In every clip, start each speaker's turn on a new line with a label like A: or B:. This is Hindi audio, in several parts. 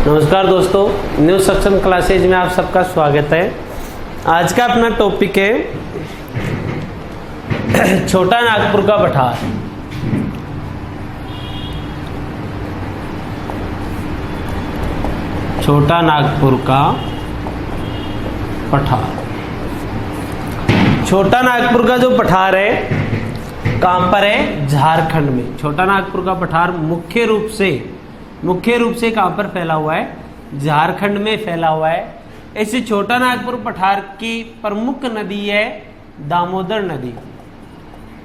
A: नमस्कार दोस्तों, न्यू सक्षम क्लासेज में आप सबका स्वागत है। आज का अपना टॉपिक है छोटा नागपुर का पठार। छोटा नागपुर का पठार। छोटा नागपुर का जो पठार है कहां पर है? झारखंड में। छोटा नागपुर का पठार मुख्य रूप से कहां पर फैला हुआ है? झारखंड में फैला हुआ है। ऐसे छोटा नागपुर पठार की प्रमुख नदी है दामोदर नदी।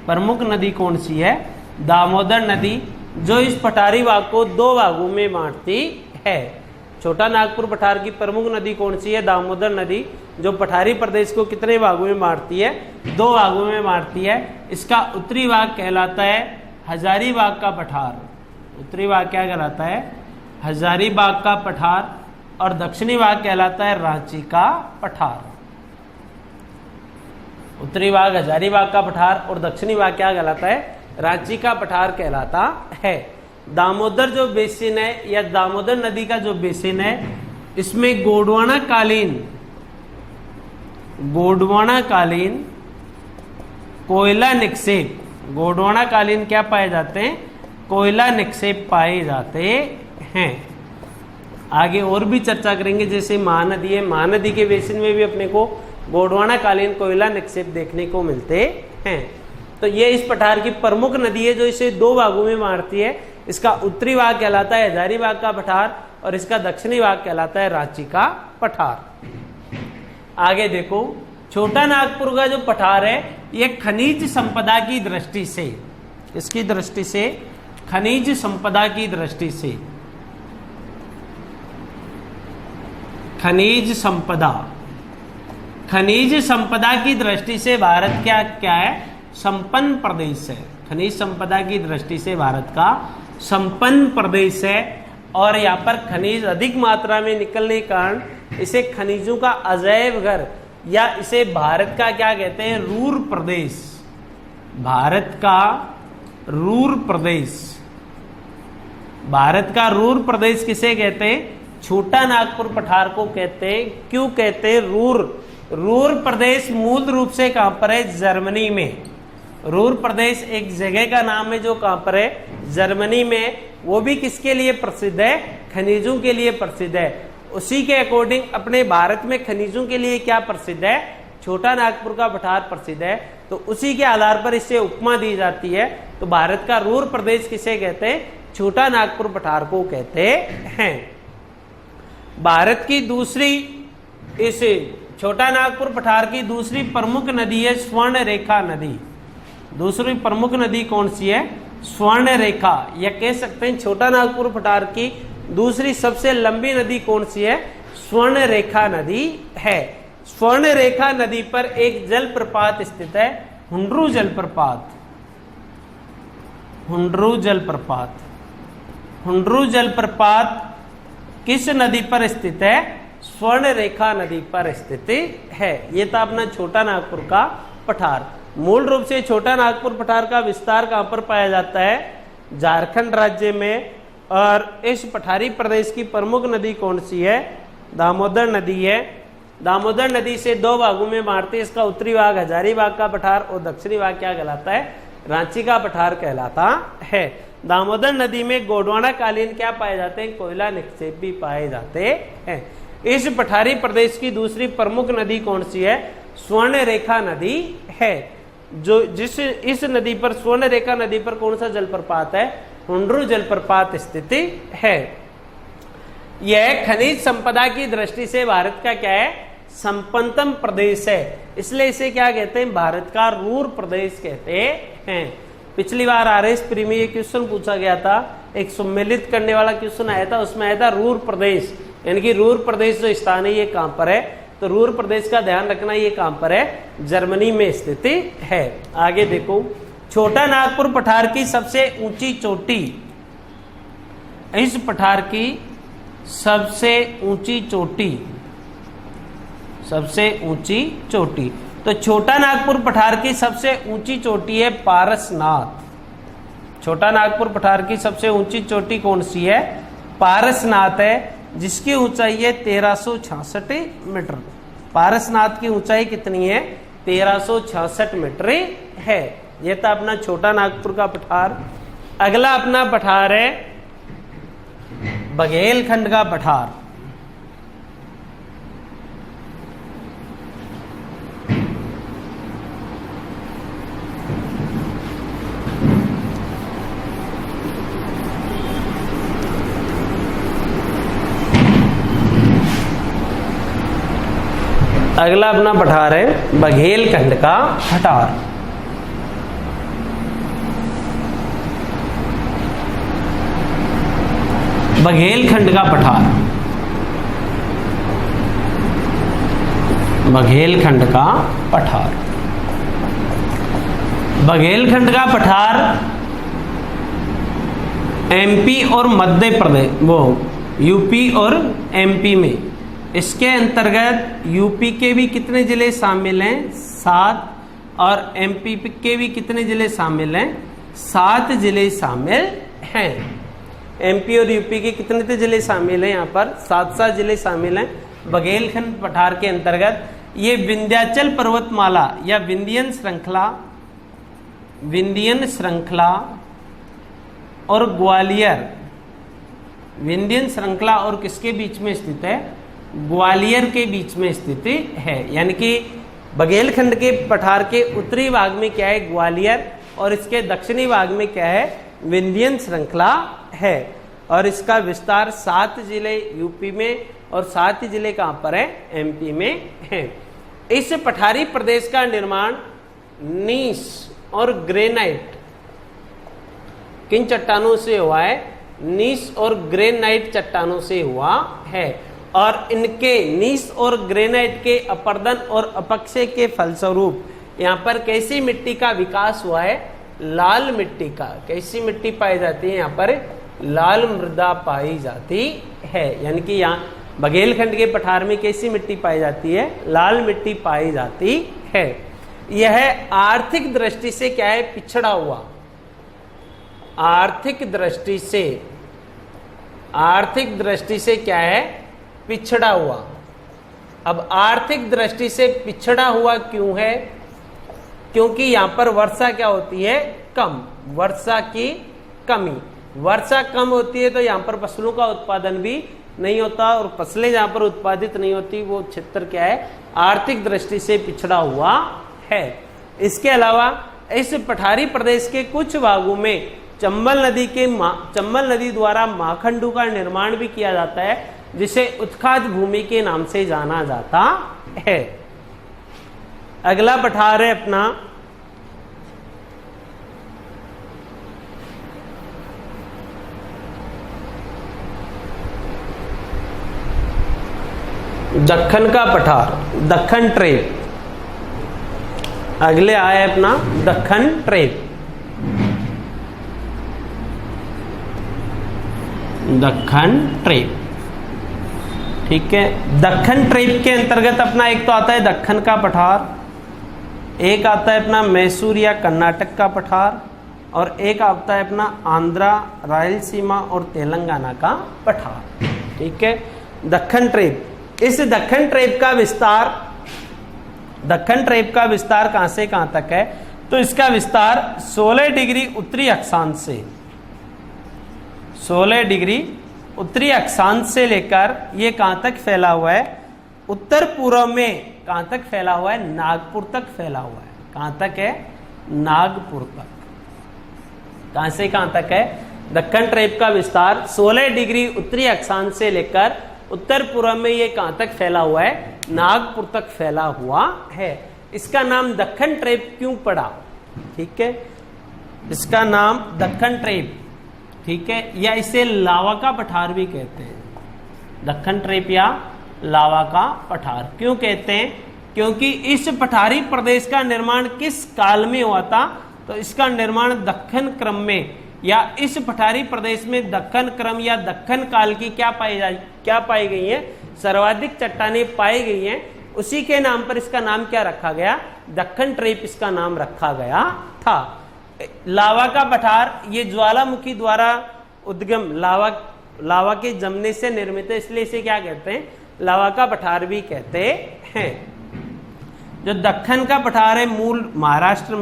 A: प्रमुख नदी कौन सी है? दामोदर नदी, जो इस पठारी भाग को दो भागों में बांटती है। छोटा नागपुर पठार की प्रमुख नदी कौन सी है? दामोदर नदी, जो पठारी प्रदेश को कितने भागों में बांटती है? दो भागों में बांटती है। इसका उत्तरी भाग कहलाता है हजारीबाग का पठार। उत्तरी भाग क्या कहलाता है? हजारीबाग का पठार। और दक्षिणी भाग कहलाता है रांची का पठार। उत्तरी भाग हजारीबाग का पठार और दक्षिणी भाग क्या कहलाता है? रांची का पठार कहलाता है। दामोदर जो बेसिन है या दामोदर नदी का जो बेसिन है, इसमें गोंडवाना कालीन कोयला निक्षेप, गोंडवाना कालीन क्या पाए जाते हैं? कोयला निक्षेप पाए जाते हैं। आगे और भी चर्चा करेंगे, जैसे महानदी है, महानदी के बेसिन में भी अपने को गोंडवाना कालीन कोयला निक्षेप देखने को मिलते हैं। तो ये इस पठार की प्रमुख नदी है, जो इसे दो भागों में बांटती है। इसका उत्तरी भाग कहलाता है हजारीबाग का पठार और इसका दक्षिणी भाग कहलाता है रांची का पठार। आगे देखो, छोटा नागपुर का जो पठार है, यह खनिज संपदा की दृष्टि से, इसकी दृष्टि से, खनिज संपदा की दृष्टि से, खनिज संपदा की दृष्टि से भारत क्या है? संपन्न प्रदेश है। खनिज संपदा की दृष्टि से भारत का संपन्न प्रदेश है। और यहाँ पर खनिज अधिक मात्रा में निकलने के कारण इसे खनिजों का अजैव घर, या इसे भारत का क्या कहते हैं? रूर प्रदेश। भारत का रूर प्रदेश। भारत का रूर प्रदेश किसे कहते हैं? छोटा नागपुर पठार को कहते हैं। क्यों कहते हैं रूर? रूर प्रदेश मूल रूप से कहां पर है? जर्मनी में। रूर प्रदेश एक जगह का नाम है जो कहां पर है? जर्मनी में। वो भी किसके लिए प्रसिद्ध है? खनिजों के लिए प्रसिद्ध है। उसी के अकॉर्डिंग अपने भारत में खनिजों के लिए क्या प्रसिद्ध है? छोटा नागपुर का पठार प्रसिद्ध है। तो उसी के आधार पर इससे उपमा दी जाती है। तो भारत का रूर प्रदेश किसे कहते हैं? छोटा नागपुर पठार को कहते हैं। भारत की दूसरी, इस छोटा नागपुर पठार की दूसरी प्रमुख नदी है स्वर्णरेखा नदी। दूसरी प्रमुख नदी कौन सी है? स्वर्णरेखा। या कह सकते हैं छोटा नागपुर पठार की दूसरी सबसे लंबी नदी कौन सी है? स्वर्णरेखा नदी है। स्वर्णरेखा नदी पर एक जलप्रपात स्थित है, हुंड्रू जलप्रपात। हुंड्रू जलप्रपात किस नदी पर स्थित है? स्वर्णरेखा नदी पर स्थित है। ये था अपना छोटा नागपुर का पठार। मूल रूप से छोटा नागपुर पठार का विस्तार कहां पर पाया जाता है? झारखंड राज्य में। और इस पठारी प्रदेश की प्रमुख नदी कौन सी है? दामोदर नदी है। दामोदर नदी से दो भागों में बांटते हैं। इसका उत्तरी भाग हजारीबाग का पठार और दक्षिणी भाग क्या कहलाता है? रांची का पठार कहलाता है। दामोदर नदी में गोंडवाना कालीन क्या पाए जाते हैं? कोयला निक्षेप भी पाए जाते हैं। इस पठारी प्रदेश की दूसरी प्रमुख नदी कौन सी है? स्वर्णरेखा नदी है। इस नदी पर, स्वर्णरेखा नदी पर कौन सा जलप्रपात है? हुंड्रू जलप्रपात स्थित है। यह खनिज संपदा की दृष्टि से भारत का क्या है? संपन्नतम प्रदेश है। इसलिए इसे क्या कहते हैं? भारत का रूर प्रदेश कहते हैं। पिछली बार आरएस प्री में ये क्वेश्चन पूछा गया था, एक सम्मिलित करने वाला क्वेश्चन आया था, उसमें आया था रूर प्रदेश, यानी कि रूर प्रदेश जो स्थान है ये कहां पर है? तो रूर प्रदेश का ध्यान रखना, ये कहां पर है? जर्मनी में स्थित है। आगे देखो, छोटा नागपुर पठार की सबसे ऊंची चोटी, इस पठार की सबसे ऊंची चोटी, तो छोटा नागपुर पठार की सबसे ऊंची चोटी है पारसनाथ। छोटा नागपुर पठार की सबसे ऊंची चोटी कौन सी है? पारसनाथ है। जिसकी ऊंचाई है 1366 मीटर। पारसनाथ की ऊंचाई कितनी है? 1366 मीटर है। यह था अपना छोटा नागपुर का पठार। अगला अपना पठार है बघेलखंड का पठार। अगला अपना पठार है बघेलखंड का पठार। बघेलखंड का पठार, बघेलखंड का पठार। बघेलखंड का पठार एमपी और मध्य प्रदेश, वो यूपी और एमपी में, इसके अंतर्गत यूपी के भी कितने जिले शामिल हैं? 7। और एमपी के भी कितने जिले शामिल हैं? 7 जिले शामिल हैं। एमपी और यूपी के कितने जिले शामिल हैं? यहाँ पर 7 जिले शामिल हैं बघेलखंड पठार के अंतर्गत। ये विंध्याचल पर्वतमाला या विंध्यन श्रृंखला और ग्वालियर, विंध्यन श्रृंखला और किसके बीच में स्थित है? ग्वालियर के बीच में स्थित है। यानी कि बघेलखंड के पठार के उत्तरी भाग में क्या है? ग्वालियर, और इसके दक्षिणी भाग में क्या है? विंध्यन श्रृंखला है। और इसका विस्तार 7 जिले यूपी में और 7 जिले कहां पर है? एमपी में है। इस पठारी प्रदेश का निर्माण नीस और ग्रेनाइट किन चट्टानों से हुआ है? नीस और ग्रेनाइट चट्टानों से हुआ है। और इनके नीस और ग्रेनाइट के अपर्दन और अपक्षय के फलस्वरूप यहाँ पर कैसी मिट्टी का विकास हुआ है? लाल मिट्टी का। कैसी मिट्टी पाई जाती है? यहाँ पर लाल मृदा पाई जाती है। यानी कि यहाँ बघेलखंड के पठार में कैसी मिट्टी पाई जाती है? लाल मिट्टी पाई जाती है। यह आर्थिक दृष्टि से क्या है? पिछड़ा हुआ। आर्थिक दृष्टि से क्या है? पिछड़ा हुआ। अब आर्थिक दृष्टि से पिछड़ा हुआ क्यों है? क्योंकि यहां पर वर्षा क्या होती है? कम। वर्षा की कमी। वर्षा कम होती है तो यहां पर फसलों का उत्पादन भी नहीं होता, और फसलें जहां पर उत्पादित नहीं होती वो क्षेत्र क्या है? आर्थिक दृष्टि से पिछड़ा हुआ है। इसके अलावा इस पठारी प्रदेश के कुछ भागों में चंबल नदी द्वारा माखंडू का निर्माण भी किया जाता है, जिसे उत्खाद भूमि के नाम से जाना जाता है। अगला पठार है अपना दक्कन का पठार, दक्कन ट्रेप। अगले आए अपना दक्कन ट्रेप। दक्कन ट्रेप, ठीक है। दक्कन ट्रेप के अंतर्गत अपना एक तो आता है दक्कन का पठार, एक आता है अपना मैसूर या कर्नाटक का पठार, और एक आता है अपना आंध्रा, रायलसीमा और तेलंगाना का पठार, ठीक है। दक्कन ट्रेप, इस दक्कन ट्रेप का विस्तार कहां से कहां तक है? तो इसका विस्तार 16 डिग्री उत्तरी अक्षांश से, 16 डिग्री उत्तरी अक्षांश से लेकर ये कहां तक फैला हुआ है? उत्तर पूर्व में कहां तक फैला हुआ है? नागपुर तक फैला हुआ है। कहां तक है? नागपुर तक। कहां से कहां तक है? दक्कन ट्रेप का विस्तार 16 डिग्री उत्तरी अक्षांश से लेकर उत्तर पूर्व में ये कहां तक फैला हुआ है? नागपुर तक फैला हुआ है। इसका नाम दक्कन ट्रेप क्यों पड़ा? ठीक है, इसका नाम दक्कन ट्रेप, ठीक है, या इसे लावा का पठार भी कहते हैं। दक्कन ट्रेप या लावा का पठार क्यों कहते हैं? क्योंकि इस पठारी प्रदेश का निर्माण किस काल में हुआ था? तो इसका निर्माण दक्कन क्रम में, या इस पठारी प्रदेश में दक्कन क्रम या दक्कन काल की क्या पाई गई है? सर्वाधिक चट्टानें पाई गई हैं। उसी के नाम पर इसका नाम क्या रखा गया? दक्कन ट्रेप इसका नाम रखा गया था। लावा का पठार, ये ज्वालामुखी द्वारा उद्गम, लावा लावा के जमने से निर्मित है, इसलिए इसे क्या कहते हैं, लावा का पठार भी कहते हैं। जो दक्कन का पठार है मूल महाराष्ट्र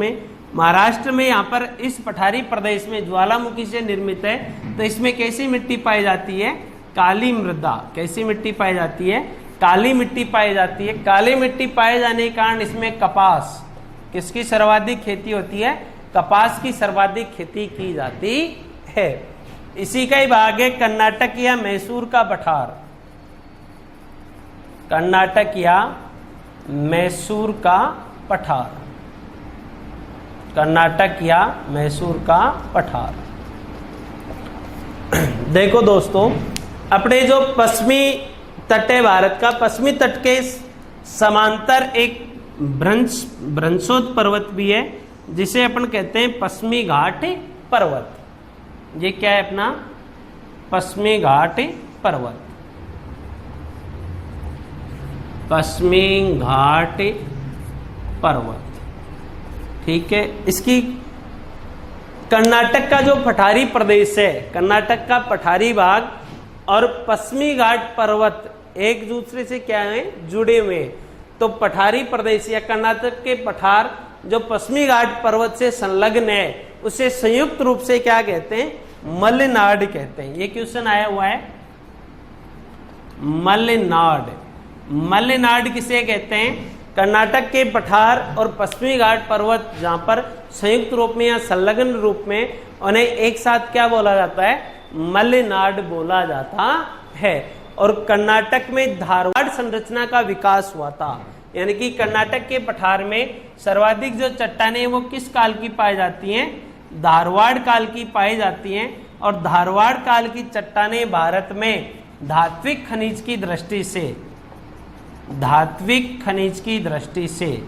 A: में यहाँ पर इस पठारी प्रदेश में ज्वालामुखी से निर्मित है, तो इसमें कैसी मिट्टी पाई जाती है, काली मृदा। कैसी मिट्टी पाई जाती है, काली मिट्टी पाई जाती है। काली मिट्टी पाए जाने के कारण इसमें कपास, किसकी सर्वाधिक खेती होती है, कपास की सर्वाधिक खेती की जाती है। इसी का ही भाग है कर्नाटक या मैसूर का पठार। कर्नाटक या मैसूर का पठार, कर्नाटक या मैसूर का पठार। देखो दोस्तों, अपने जो पश्चिमी तट है भारत का, पश्चिमी तट के समांतर एक भ्रंशोद पर्वत भी है, जिसे अपन कहते हैं पश्चिमी घाट पर्वत। ये क्या है अपना, पश्चिमी घाट पर्वत, पश्चिमी घाट पर्वत। ठीक है, इसकी कर्नाटक का जो पठारी प्रदेश है, कर्नाटक का पठारी भाग और पश्चिमी घाट पर्वत एक दूसरे से क्या है, जुड़े हुए। तो पठारी प्रदेश या कर्नाटक के पठार जो पश्चिमी घाट पर्वत से संलग्न है, उसे संयुक्त रूप से क्या कहते हैं, मलनाड कहते हैं। ये क्वेश्चन आया हुआ है, मलनाड। मलनाड किसे कहते हैं, कर्नाटक के पठार और पश्चिमी घाट पर्वत जहां पर संयुक्त रूप में या संलग्न रूप में उन्हें एक साथ क्या बोला जाता है, मलनाड बोला जाता है। और कर्नाटक में धारवाड़ संरचना का विकास हुआ था, यानी कि कर्नाटक के पठार में सर्वाधिक जो चट्टानें वो किस काल की पाई जाती हैं, धारवाड़ काल की पाई जाती हैं। और धारवाड़ काल की चट्टानें भारत में धात्विक खनिज की दृष्टि से, धात्विक खनिज की दृष्टि से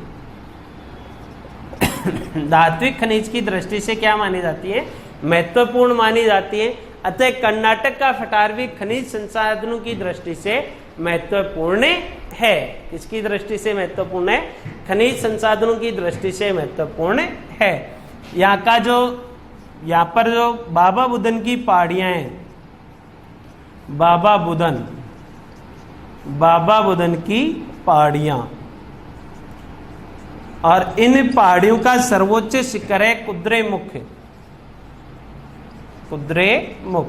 A: धात्विक खनिज की दृष्टि से क्या मानी जाती है, महत्वपूर्ण मानी जाती है। अतः कर्नाटक का पठार भी खनिज संसाधनों की दृष्टि से महत्वपूर्ण है। किसकी दृष्टि से महत्वपूर्ण है, खनिज संसाधनों की दृष्टि से महत्वपूर्ण है। यहाँ पर जो बाबा बुदन की पहाड़ियां हैं, बाबा बुदन की पहाड़ियां, और इन पहाड़ियों का सर्वोच्च शिखर है कुद्रेमुख। कुद्रेमुख,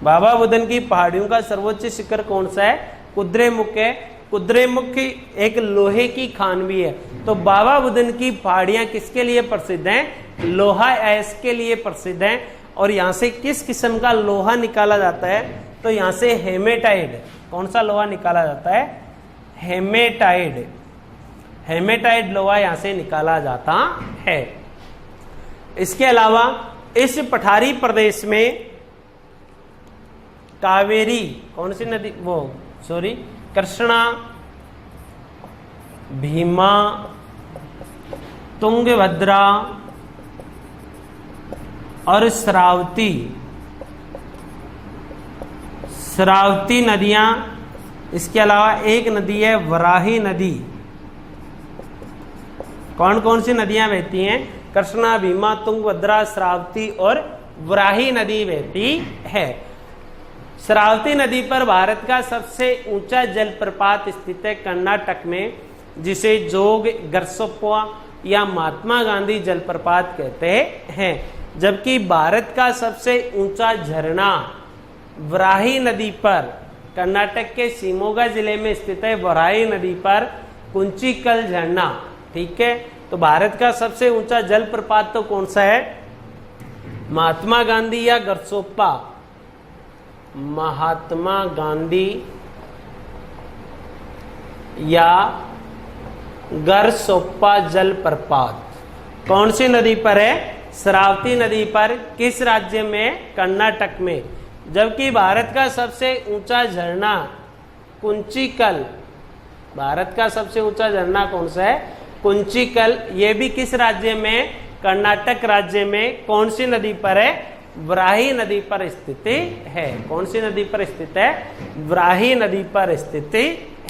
A: बाबा बुदन की पहाड़ियों का सर्वोच्च शिखर कौन सा है, कुद्रेमुख है। कुद्रेमुख एक लोहे की खान भी है। तो बाबा बुदन की पहाड़ियां किसके लिए प्रसिद्ध हैं, लोहा अयस्क के लिए प्रसिद्ध हैं। और यहां से किस किस्म का लोहा निकाला जाता है, तो यहां से हेमेटाइड, कौन सा लोहा निकाला जाता है, हेमेटाइड। हेमेटाइड लोहा यहां से निकाला जाता है। इसके अलावा इस पठारी प्रदेश में कावेरी, कौन सी नदी, कृष्णा, भीमा, तुंगभद्रा और श्रावती नदियां, इसके अलावा एक नदी है वराही नदी। कौन कौन सी नदियां बहती हैं, कृष्णा, भीमा, तुंगभद्रा, श्रावती और वराही नदी बहती है। श्रावती नदी पर भारत का सबसे ऊंचा जलप्रपात स्थित है कर्नाटक में, जिसे जोग गरसोप्पा या महात्मा गांधी जलप्रपात कहते हैं। जबकि भारत का सबसे ऊंचा झरना वराही नदी पर, कर्नाटक के शिमोगा जिले में स्थित है वराही नदी पर कुंचिकल झरना। ठीक है, तो भारत का सबसे ऊंचा जलप्रपात तो कौन सा है, महात्मा गांधी या गरसोप्पा, महात्मा गांधी या गरसोप्पा जलप्रपात कौन सी नदी पर है, श्रावती नदी पर। किस राज्य में, कर्नाटक में। जबकि भारत का सबसे ऊंचा झरना कुंचिकल, भारत का सबसे ऊंचा झरना कौन सा है, कुंचिकल। ये भी किस राज्य में, कर्नाटक राज्य में। कौन सी नदी पर है, वराही नदी पर स्थित है। कौन सी नदी पर स्थित है, वराही नदी पर स्थित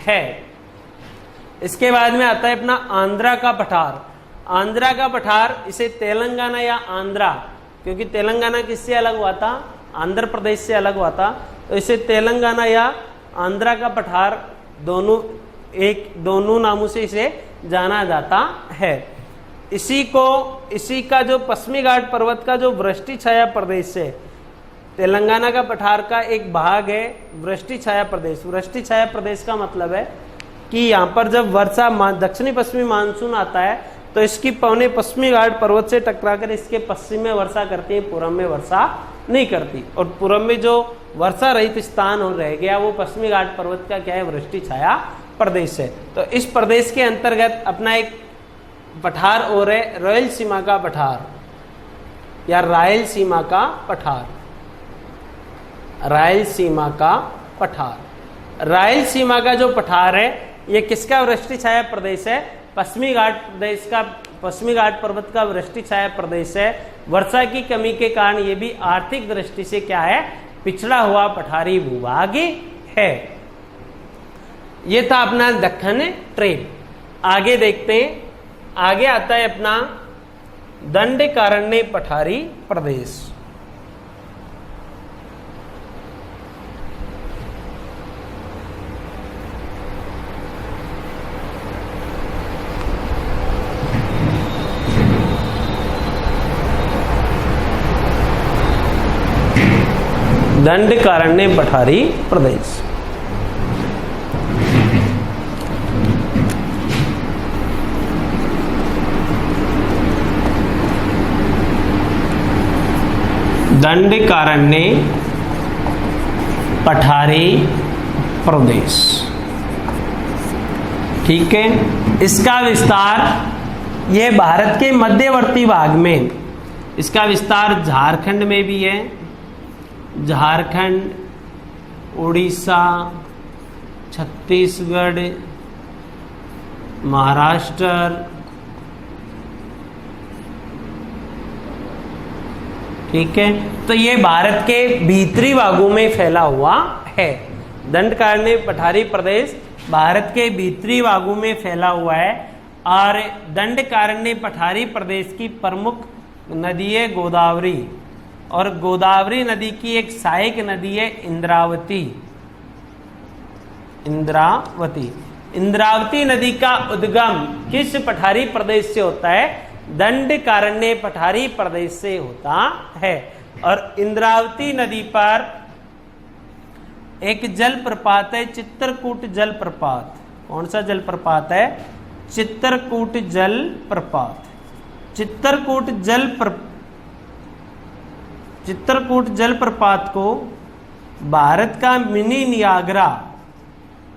A: है। इसके बाद में आता है अपना आंध्रा का पठार। आंध्रा का पठार, इसे तेलंगाना या आंध्रा, क्योंकि तेलंगाना किससे अलग हुआ था, आंध्र प्रदेश से अलग हुआ था, तो इसे तेलंगाना या आंध्रा का पठार दोनों नामों से इसे जाना जाता है। इसी का जो पश्चिमी घाट पर्वत का जो वृष्टि छाया प्रदेश है, तेलंगाना का पठार का एक भाग है वृष्टि छाया प्रदेश। वृष्टि छाया प्रदेश का मतलब है कि यहाँ पर जब वर्षा दक्षिणी पश्चिमी मानसून आता है तो इसकी पवने पश्चिमी घाट पर्वत से टकराकर इसके पश्चिम में वर्षा करती है, पूर्व में वर्षा नहीं करती। और पूर्व में जो वर्षा रहित स्थान और रह गया वो पश्चिमी घाट पर्वत का क्या है, वृष्टि छाया प्रदेश है। तो इस प्रदेश के अंतर्गत अपना एक पठार और है रायलसीमा का पठार या रायलसीमा का पठार। रायलसीमा का पठार, रायलसीमा का जो पठार है ये किसका वृष्टि छाया प्रदेश है, पश्चिमी घाट प्रदेश का, पश्चिमी घाट पर्वत का वृष्टि छाया प्रदेश है। वर्षा की कमी के कारण ये भी आर्थिक दृष्टि से क्या है, पिछड़ा हुआ पठारी भूभाग है। ये था अपना दक्कन ट्रेप। आगे देखते हैं, आगे आता है अपना दंडकारण्य पठारी प्रदेश। दंडकारण्य पठारी प्रदेश। दंडकारण्य पठारी प्रदेश, ठीक है। इसका विस्तार ये भारत के मध्यवर्ती भाग में, इसका विस्तार झारखंड में भी है, झारखंड, उड़ीसा, छत्तीसगढ़, महाराष्ट्र, ठीक है। तो ये भारत के भीतरी भागों में फैला हुआ है। दंडकारण्य पठारी प्रदेश भारत के भीतरी भागों में फैला हुआ है। और दंडकारण्य पठारी प्रदेश की प्रमुख नदी है गोदावरी, और गोदावरी नदी की एक सहायक नदी है इंद्रावती। इंद्रावती, इंद्रावती नदी का उद्गम किस पठारी प्रदेश से होता है, दंडकारण्य पठारी प्रदेश से होता है। और इंद्रावती नदी पर एक जलप्रपात है, चित्रकूट जलप्रपात। कौन सा जलप्रपात है, चित्रकूट जलप्रपात। चित्रकूट जलप्रपात को भारत का मिनी नियाग्रा,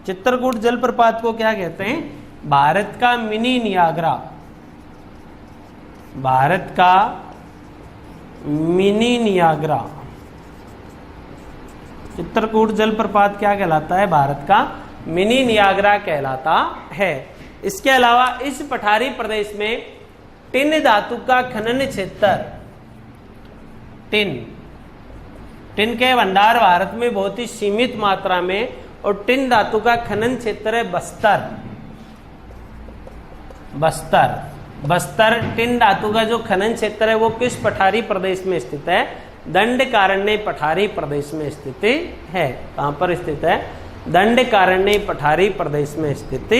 A: चित्रकूट जलप्रपात को क्या कहते हैं, भारत का मिनी नियाग्रा, भारत का मिनी नियाग्रा। चित्रकूट जलप्रपात क्या कहलाता है, भारत का मिनी नियाग्रा कहलाता है। इसके अलावा इस पठारी प्रदेश में टिन धातु का खनन क्षेत्र, टिन के भंडार भारत में बहुत ही सीमित मात्रा में, और टिन धातु का खनन क्षेत्र है बस्तर। टिन धातु का जो खनन क्षेत्र है वो किस पठारी प्रदेश में स्थित है, दंडकारण्य पठारी प्रदेश में स्थित है। कहां पर स्थित है, दंडकारण्य पठारी प्रदेश में स्थित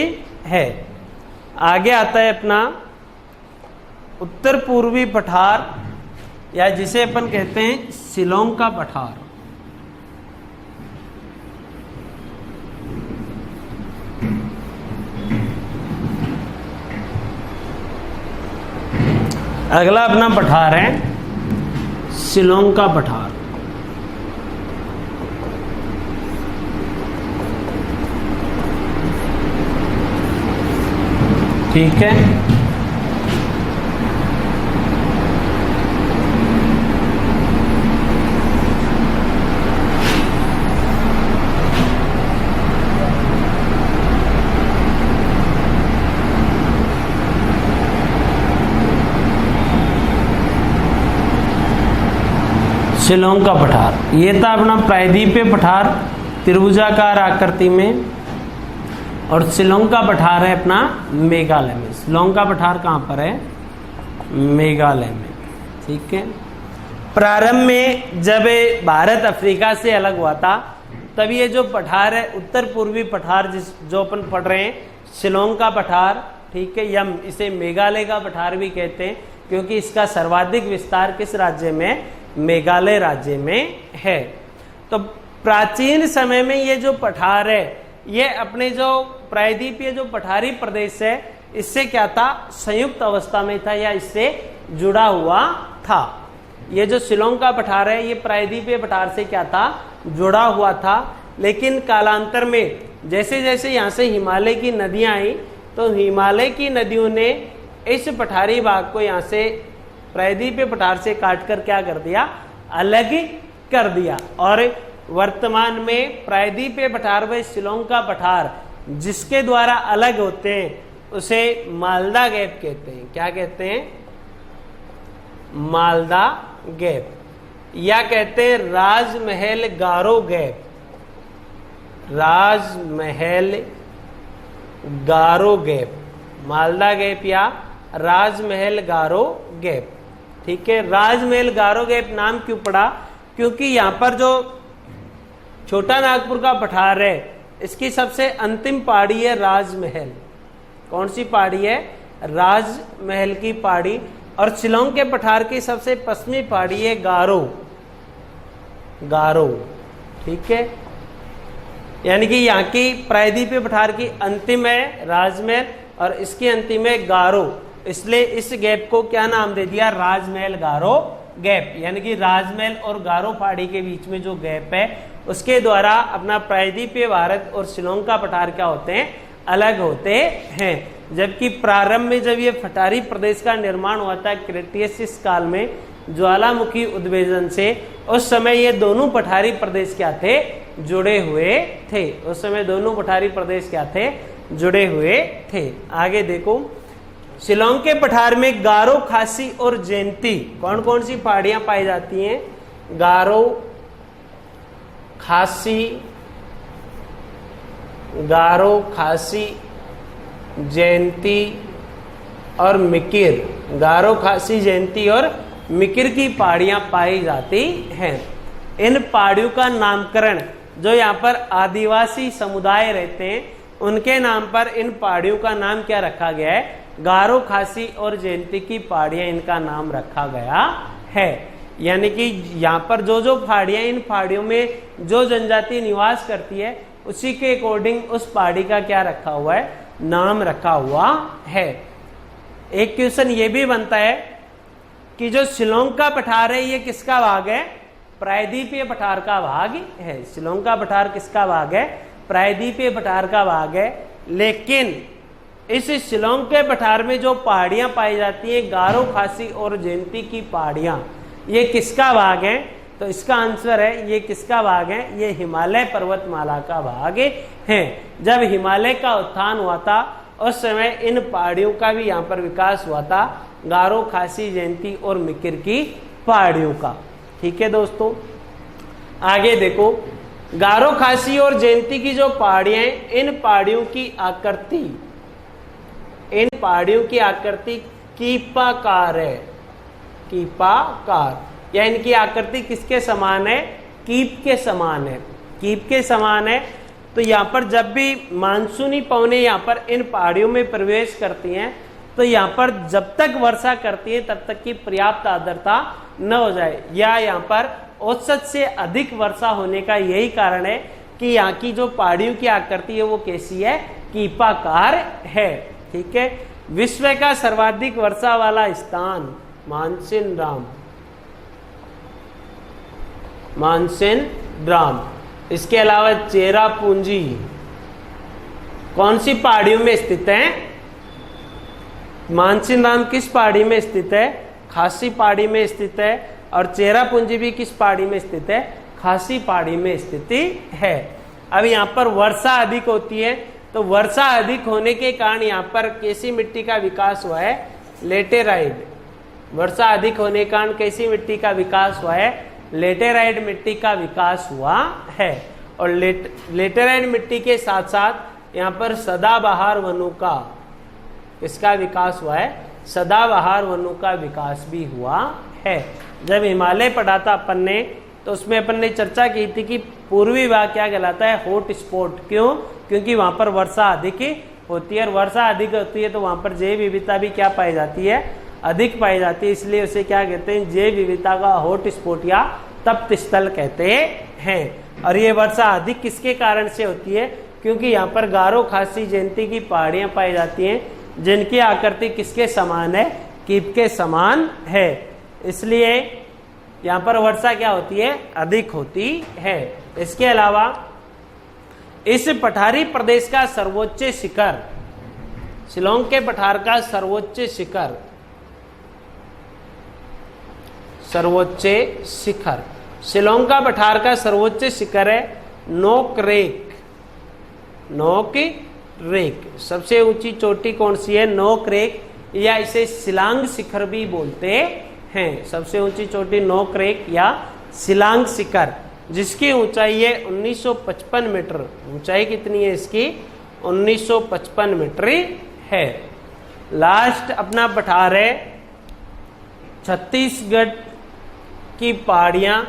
A: है। आगे आता है अपना उत्तर पूर्वी पठार, या जिसे अपन कहते हैं शिलोंग का पठार। अगला अपना पठार है शिलोंग का पठार। ठीक है, शिलोंग का पठार। ये था अपना प्रायद्वीपीय पठार त्रिभुजाकार आकृति में, और शिलोंग का पठार है अपना मेघालय में। शिलोंग का पठार कहाँ पर है, मेघालय में। ठीक है, प्रारंभ में जब भारत अफ्रीका से अलग हुआ था तब ये जो पठार है उत्तर पूर्वी पठार जो अपन पढ़ रहे हैं, शिलोंग का पठार, ठीक है, या इसे मेघालय का पठार भी कहते हैं क्योंकि इसका सर्वाधिक विस्तार किस राज्य में, मेघालय राज्य में है। तो प्राचीन समय में ये जो पठार है ये अपने जो प्रायद्वीपीय जो पठारी प्रदेश है इससे क्या था, संयुक्त अवस्था में था या इससे जुड़ा हुआ था। ये जो शिलोंग का पठार है ये प्रायद्वीपीय पठार से क्या था, जुड़ा हुआ था। लेकिन कालांतर में जैसे जैसे यहाँ से हिमालय की नदियां आई तो हिमालय की नदियों ने इस पठारी भाग को यहाँ से प्रायद्वीपीय पठार से काटकर क्या कर दिया, अलग कर दिया। और वर्तमान में प्रायद्वीपीय पठार व शिलोंग का पठार जिसके द्वारा अलग होते हैं उसे मालदा गैप कहते हैं। क्या कहते हैं, मालदा गैप, या कहते हैं राजमहल गारो गैप, राजमहल गारो गैप, मालदा गैप या राजमहल गारो गैप। ठीक है, राजमहल गारो गैप नाम क्यों पड़ा, क्योंकि यहाँ पर जो छोटा नागपुर का पठार है इसकी सबसे अंतिम पहाड़ी है राजमहल। कौन सी पहाड़ी है, राजमहल की पहाड़ी। और शिलोंग के पठार की सबसे पश्चिमी पहाड़ी है गारो, गारो। ठीक है, यानी कि यहाँ की प्रायद्वीपीय पठार की अंतिम है राजमहल और इसकी अंतिम है गारो, इसलिए इस गैप को क्या नाम दे दिया, राजमहल गारो गैप। यानी कि राजमहल और गारो पहाड़ी के बीच में जो गैप है उसके द्वारा अपना प्रायद्वीपीय भारत और शिलोंग का पठार क्या होते हैं, अलग होते हैं। जबकि प्रारंभ में जब ये पठारी प्रदेश का निर्माण हुआ था क्रेटेशियस काल में ज्वालामुखी उद्भेदन से, उस समय ये दोनों पठारी प्रदेश क्या थे, जुड़े हुए थे। उस समय दोनों पठारी प्रदेश क्या थे, जुड़े हुए थे। आगे देखो, शिलोंग के पठार में गारो, खासी और जयंती कौन कौन सी पहाड़ियां पाई जाती हैं, गारो, खासी, गारो, खासी, जयंती और मिकिर। गारो, खासी, जयंती और मिकिर की पहाड़ियां पाई जाती हैं। इन पहाड़ियों का नामकरण जो यहाँ पर आदिवासी समुदाय रहते हैं उनके नाम पर इन पहाड़ियों का नाम क्या रखा गया है, गारो, खासी और जयंती की पहाड़ियां इनका नाम रखा गया है। यानी कि यहाँ पर जो जो पहाड़ियां, इन पहाड़ियों में जो जनजाति निवास करती है उसी के अकॉर्डिंग उस पहाड़ी का क्या रखा हुआ है, नाम रखा हुआ है। एक क्वेश्चन ये भी बनता है कि जो शिलोंग का पठार है ये किसका भाग है, प्रायद्वीपीय पठार का भाग है। शिलोंग का पठार किसका भाग है, प्रायद्वीपीय पठार का भाग है। लेकिन इस शिलोंग के पठार में जो पहाड़ियां पाई जाती हैं, गारो, खासी और जयंती की पहाड़ियां, ये किसका भाग है, तो इसका आंसर है ये किसका भाग है, ये हिमालय पर्वतमाला का भाग है। जब हिमालय का उत्थान हुआ था उस समय इन पहाड़ियों का भी यहाँ पर विकास हुआ था, गारो, खासी, जयंती और मिकिर की पहाड़ियों का। ठीक है दोस्तों, आगे देखो, गारो, खासी और जयंती की जो पहाड़ियां हैं, इन पहाड़ियों की आकृति, इन पहाड़ियों की आकृति कीपाकार है, कीपाकार, या इनकी आकृति किसके समान है, कीप के समान है, कीप के समान है। तो यहाँ पर जब भी मानसूनी पवनें यहाँ पर इन पहाड़ियों में प्रवेश करती हैं तो यहाँ पर जब तक वर्षा करती है तब तक की पर्याप्त आर्द्रता न हो जाए, या यहाँ पर औसत से अधिक वर्षा होने का यही कारण है कि यहाँ की जो पहाड़ियों की आकृति है वो कैसी है, कीपाकार है। ठीक है, विश्व का सर्वाधिक वर्षा वाला स्थान मानसिनराम, मानसिनराम। इसके अलावा चेरापूंजी कौन सी पहाड़ियों में स्थित है, मानसिनराम किस पहाड़ी में स्थित है, खासी पहाड़ी में स्थित है। और चेरापूंजी भी किस पहाड़ी में स्थित है, खासी पहाड़ी में स्थिति है। अब यहाँ पर वर्षा अधिक होती है, तो वर्षा अधिक होने के कारण यहाँ पर कैसी मिट्टी का विकास हुआ है, लेटेराइड। वर्षा अधिक होने के कारण कैसी मिट्टी का विकास हुआ है, लेटेराइड मिट्टी का विकास हुआ है। और लेटेराइड मिट्टी के साथ साथ यहाँ पर सदाबहार वनों का, इसका विकास हुआ है, सदाबहार वनों का विकास भी हुआ है। जब हिमालय पढ़ा था अपन ने तो उसमें अपन ने चर्चा की थी कि पूर्वी भाग क्या कहलाता है, हॉट स्पॉट। क्यों? क्योंकि वहां पर वर्षा अधिक होती है, और वर्षा अधिक होती है तो वहां पर जैव विविधता भी क्या पाई जाती है, अधिक पाई जाती है। इसलिए उसे क्या कहते हैं, जैव विविधता का हॉट स्पॉट या तप्त स्थल कहते हैं। और ये वर्षा अधिक किसके कारण से होती है? क्योंकि यहाँ पर गारो खासी जयंती की पहाड़ियां पाई जाती हैं, जिनकी आकृति किसके समान है, कीप के समान है। इसलिए यहाँ पर वर्षा क्या होती है, अधिक होती है। इसके अलावा इस पठारी प्रदेश का सर्वोच्च शिखर, शिलोंग के पठार का सर्वोच्च शिखर, सर्वोच्च शिखर, शिलोंग का पठार का सर्वोच्च शिखर है नोक रेक। नोक रेक सबसे ऊंची चोटी कौन सी है, नोक रेक, या इसे शिलांग शिखर भी बोलते हैं। सबसे ऊंची चोटी नोक रेक या शिलांग शिखर, जिसकी ऊंचाई है 1955 मीटर। ऊंचाई कितनी है इसकी, 1955 मीटर है। लास्ट अपना पठार है छत्तीसगढ़ की पहाड़ियां,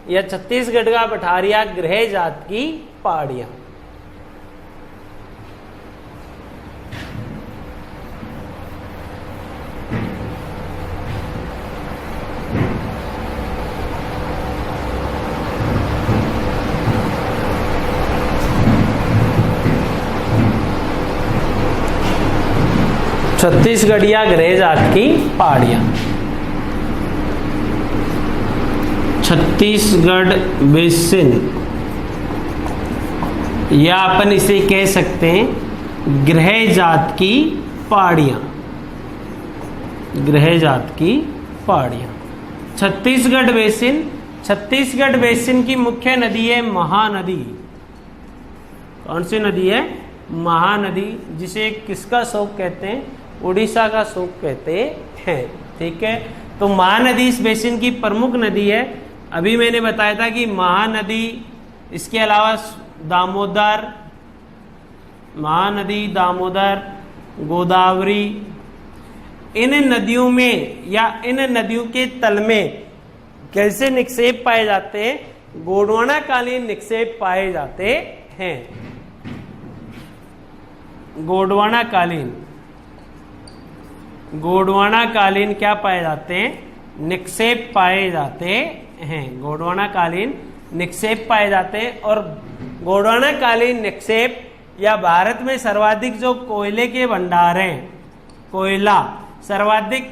A: या छत्तीसगढ़ का पठार या गृह जात की पहाड़ियां। छत्तीसगढ़ या गृह जात की पहाड़ियां, छत्तीसगढ़ बेसिन, या अपन इसे कह सकते हैं गृह जात की पहाड़ियां, गृह जात की पहाड़ियां। छत्तीसगढ़ बेसिन, छत्तीसगढ़ बेसिन की मुख्य नदी है महानदी। कौन सी नदी है, महानदी, जिसे किसका शोक कहते हैं, उड़ीसा का शोक कहते हैं। ठीक है, तो महानदी इस बेसिन की प्रमुख नदी है। अभी मैंने बताया था कि महानदी, इसके अलावा दामोदर, महानदी, दामोदर, गोदावरी, इन नदियों में या इन नदियों के तल में कैसे निक्षेप पाए जाते हैं, गोंडवानाकालीन निक्षेप पाए जाते हैं। गोंडवानाकालीन, गोंडवानाकालीन क्या पाए जाते हैं, निक्षेप पाए जाते हैं। गोंडवानाकालीन निक्षेप पाए जाते हैं। और गोंडवानाकालीन निक्षेप या भारत में सर्वाधिक जो कोयले के भंडार हैं, कोयला सर्वाधिक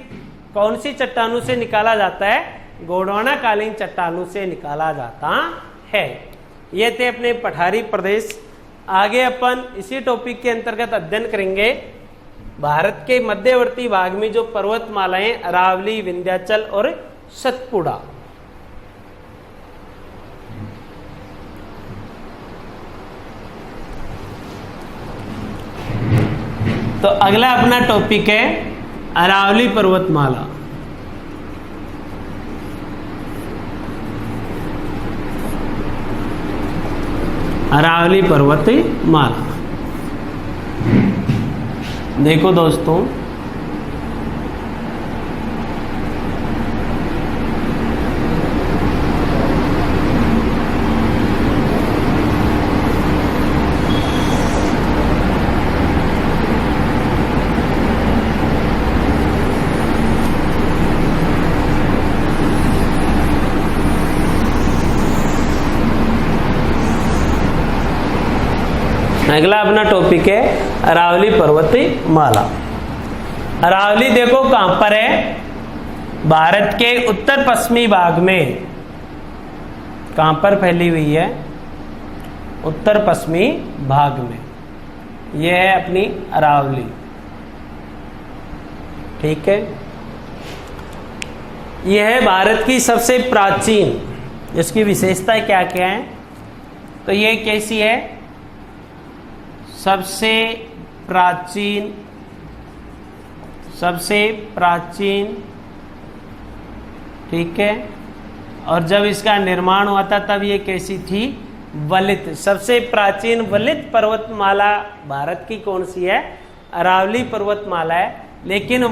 A: कौन सी चट्टानों से निकाला जाता है, गोंडवानाकालीन चट्टानों से निकाला जाता है। ये थे अपने पठारी प्रदेश। आगे अपन इसी टॉपिक के अंतर्गत अध्ययन करेंगे भारत के मध्यवर्ती भाग में जो पर्वतमालाएं अरावली, विंध्याचल और सतपुड़ा। तो अगला अपना टॉपिक है अरावली पर्वतमाला। अरावली पर्वतमाला, देखो दोस्तों, अगला अपना टॉपिक है अरावली पर्वतमाला। अरावली देखो कहां पर है, भारत के उत्तर पश्चिमी भाग में। कहां पर फैली हुई है, उत्तर पश्चिमी भाग में। यह है अपनी अरावली। ठीक है, यह है भारत की सबसे प्राचीन, इसकी विशेषता क्या क्या है, तो यह कैसी है, सबसे प्राचीन, सबसे प्राचीन। ठीक है, और जब इसका निर्माण हुआ था तब ये कैसी थी, वलित। सबसे प्राचीन वलित पर्वतमाला भारत की कौन सी है, अरावली पर्वतमाला है। लेकिन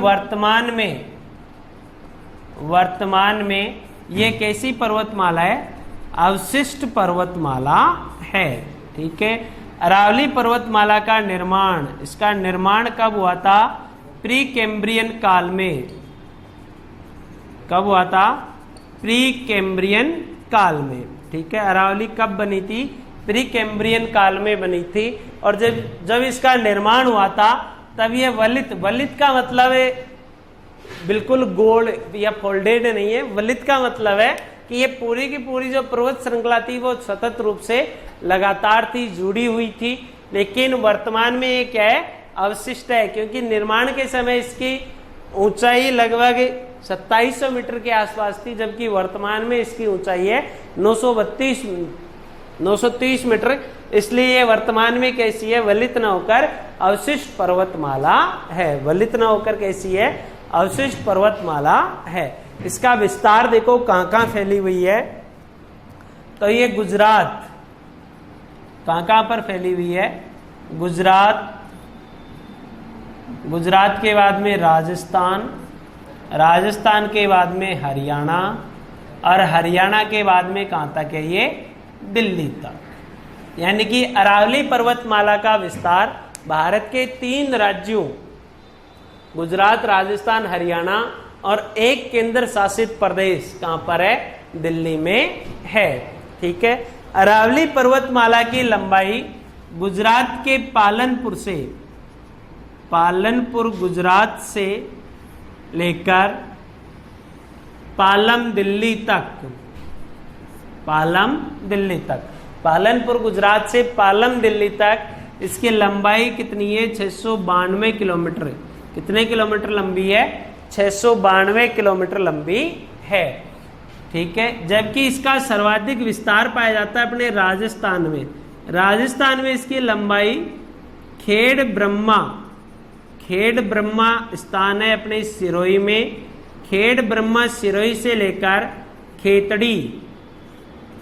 A: वर्तमान में ये कैसी पर्वतमाला है, अवशिष्ट पर्वतमाला है। ठीक है, अरावली पर्वतमाला का निर्माण, इसका निर्माण कब हुआ था? प्री कैम्ब्रियन काल में। कब हुआ था? प्री कैम्ब्रियन काल में। ठीक है, अरावली कब बनी थी? प्री कैम्ब्रियन काल में बनी थी। और जब इसका निर्माण हुआ था तब ये वलित, वलित का मतलब है बिल्कुल गोल या फोल्डेड नहीं है। वलित का मतलब है कि ये पूरी की पूरी जो पर्वत श्रृंखला थी वो सतत रूप से लगातार थी, जुड़ी हुई थी। लेकिन वर्तमान में ये क्या है? अवशिष्ट है, क्योंकि निर्माण के समय इसकी ऊंचाई लगभग 2700 मीटर के आसपास थी, जबकि वर्तमान में इसकी ऊंचाई है 930 मीटर। इसलिए ये वर्तमान में कैसी है? वलित न होकर अवशिष्ट पर्वतमाला है। वलित न होकर कैसी है? अवशिष्ट पर्वतमाला है। इसका विस्तार देखो कहां कहां फैली हुई है। तो ये गुजरात, कहां कहां पर फैली हुई है? गुजरात, गुजरात के बाद में राजस्थान, राजस्थान के बाद में हरियाणा, और हरियाणा के बाद में कहां तक है? ये दिल्ली तक। यानी कि अरावली पर्वतमाला का विस्तार भारत के 3 राज्यों गुजरात, राजस्थान, हरियाणा और एक केंद्र शासित प्रदेश कहां पर है? दिल्ली में है। ठीक है, अरावली पर्वतमाला की लंबाई गुजरात के पालनपुर से, पालनपुर गुजरात से लेकर पालम दिल्ली तक, पालम दिल्ली तक, पालनपुर गुजरात से पालम दिल्ली तक इसकी लंबाई कितनी है? 692 किलोमीटर। कितने किलोमीटर लंबी है? 692 किलोमीटर लंबी है। ठीक है, जबकि इसका सर्वाधिक विस्तार पाया जाता है अपने राजस्थान में। राजस्थान में इसकी लंबाई खेड़ ब्रह्मा, खेड़ ब्रह्मा स्थान है अपने सिरोही में। खेड़ ब्रह्मा सिरोही से लेकर खेतड़ी,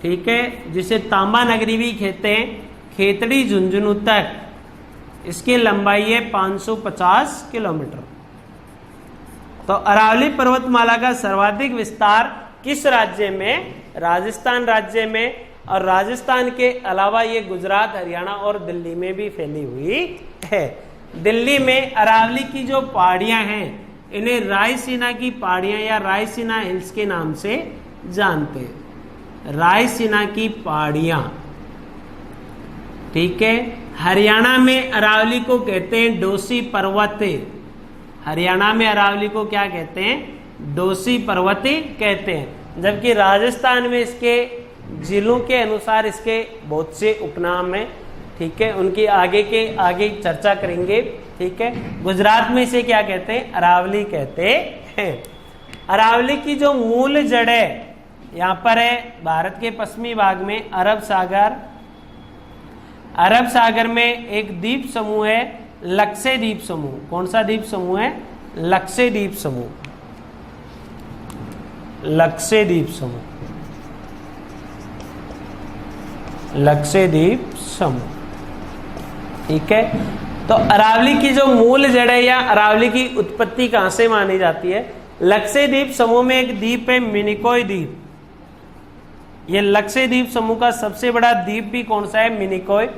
A: ठीक है, जिसे तांबा नगरी भी कहते हैं, खेतड़ी झुंझुनू तक इसकी लंबाई है 550 किलोमीटर। तो अरावली पर्वतमाला का सर्वाधिक विस्तार किस राज्य में? राजस्थान राज्य में। और राजस्थान के अलावा ये गुजरात, हरियाणा और दिल्ली में भी फैली हुई है। दिल्ली में अरावली की जो पहाड़ियां हैं इन्हें रायसीना की पहाड़ियां या रायसीना हिल्स के नाम से जानते हैं। रायसीना की पहाड़ियां। ठीक है, हरियाणा में अरावली को कहते हैं डोसी पर्वत। हरियाणा में अरावली को क्या कहते हैं? डोसी पर्वती कहते हैं। जबकि राजस्थान में इसके जिलों के अनुसार इसके बहुत से उपनाम हैं। ठीक है, उनकी आगे चर्चा करेंगे। ठीक है, गुजरात में इसे क्या कहते हैं? अरावली कहते हैं। अरावली की जो मूल जड़ है यहाँ पर है भारत के पश्चिमी भाग में अरब सागर। अरब सागर में एक द्वीप समूह है लक्षद्वीप समूह। कौन सा द्वीप समूह है? लक्षद्वीप समूह। लक्षद्वीप समूह, लक्षद्वीप समूह। ठीक है, तो अरावली की जो मूल जड़ है या अरावली की उत्पत्ति कहां से मानी जाती है? लक्षद्वीप समूह में एक द्वीप है मिनिकॉय द्वीप। ये लक्षद्वीप समूह का सबसे बड़ा द्वीप भी कौन सा है? मिनिकॉय।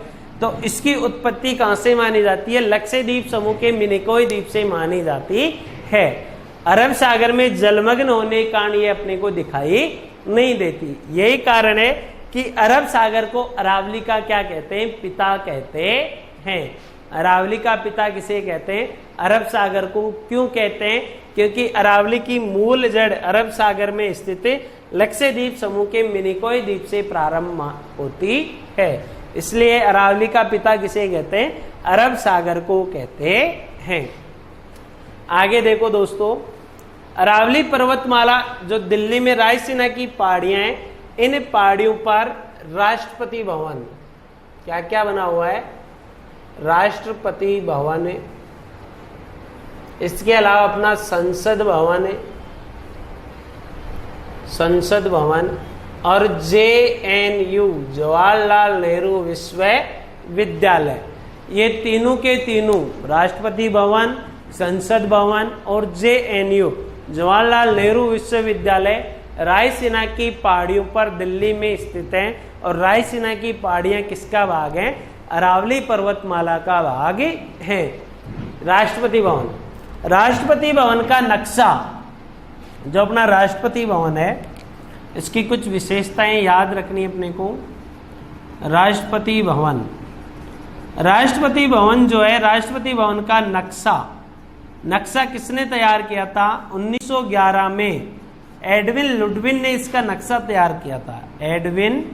A: तो इसकी उत्पत्ति कहां से मानी जाती है? लक्षद्वीप समूह के मिनिकॉय द्वीप से मानी जाती है। अरब सागर में जलमग्न होने के कारण ये अपने को दिखाई नहीं देती। यही कारण है कि अरब सागर को अरावली का क्या कहते हैं? पिता कहते हैं। अरावली का पिता किसे कहते हैं? अरब सागर को। क्यों कहते हैं? क्योंकि अरावली की मूल जड़ अरब सागर में स्थित लक्षद्वीप समूह के मिनिकॉय द्वीप से प्रारंभ होती है। इसलिए अरावली का पिता किसे कहते हैं? अरब सागर को कहते हैं। आगे देखो दोस्तों, अरावली पर्वतमाला जो दिल्ली में रायसीना की पहाड़ियां हैं, इन पहाड़ियों पर राष्ट्रपति भवन, क्या क्या बना हुआ है? राष्ट्रपति भवन है। इसके अलावा अपना संसद भवन है, संसद भवन, और JNU जवाहरलाल नेहरू विश्वविद्यालय। ये तीनों के तीनों राष्ट्रपति भवन, संसद भवन और JNU जवाहरलाल नेहरू विश्वविद्यालय रायसीना की पहाड़ियों पर दिल्ली में स्थित है। और रायसीना की पहाड़ियां किसका भाग है? अरावली पर्वतमाला का भाग है। राष्ट्रपति भवन, राष्ट्रपति भवन का नक्शा, जो अपना राष्ट्रपति भवन है, इसकी कुछ विशेषताएं याद रखनी अपने को। राष्ट्रपति भवन, राष्ट्रपति भवन जो है, राष्ट्रपति भवन का नक्शा किसने तैयार किया था? 1911 में एडविन लुडविन ने इसका नक्शा तैयार किया था। एडविन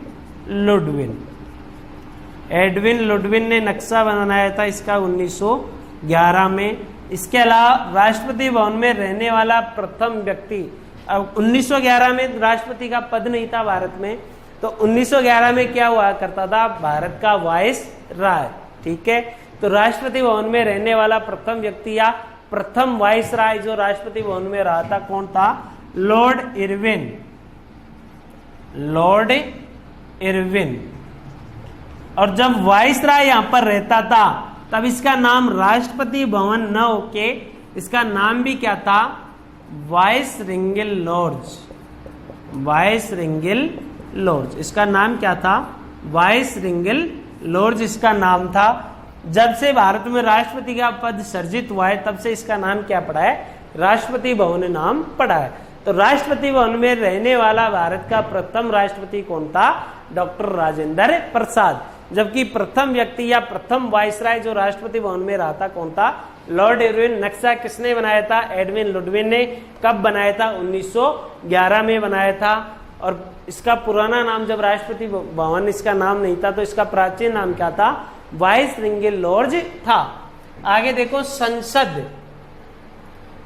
A: लुडविन ने नक्शा बनाया था इसका 1911 में। इसके अलावा राष्ट्रपति भवन में रहने वाला प्रथम व्यक्ति, अब 1911 में राष्ट्रपति का पद नहीं था भारत में, तो 1911 में क्या हुआ करता था? भारत का वाइस राय। ठीक है, तो राष्ट्रपति भवन में रहने वाला प्रथम व्यक्ति या प्रथम वाइस राय जो राष्ट्रपति भवन में रहा था, कौन था? Lord Irwin. और जब वाइस राय यहां पर रहता था तब इसका नाम राष्ट्रपति भवन न होके इसका नाम भी क्या था? वाइस रिंगल लॉर्ड्स। इसका नाम क्या था? वाइस रिंगल लॉर्ड्स इसका नाम था। जब से भारत में राष्ट्रपति का पद सर्जित हुआ है तब से इसका नाम क्या पड़ा है? राष्ट्रपति भवन नाम पड़ा है। तो राष्ट्रपति भवन में रहने वाला भारत का प्रथम राष्ट्रपति कौन था? डॉक्टर राजेंद्र प्रसाद। जबकि प्रथम व्यक्ति या प्रथम वाइसराय जो राष्ट्रपति भवन में रहा था, कौन था? Lord Irwin. नक्शा किसने बनाया था? एडविन लुडविन ने। कब बनाया था? 1911 में बनाया था। और इसका पुराना नाम, जब राष्ट्रपति भवन इसका नाम नहीं था तो इसका प्राचीन नाम क्या था? वाइस रिंगल लॉर्ड्स था। आगे देखो,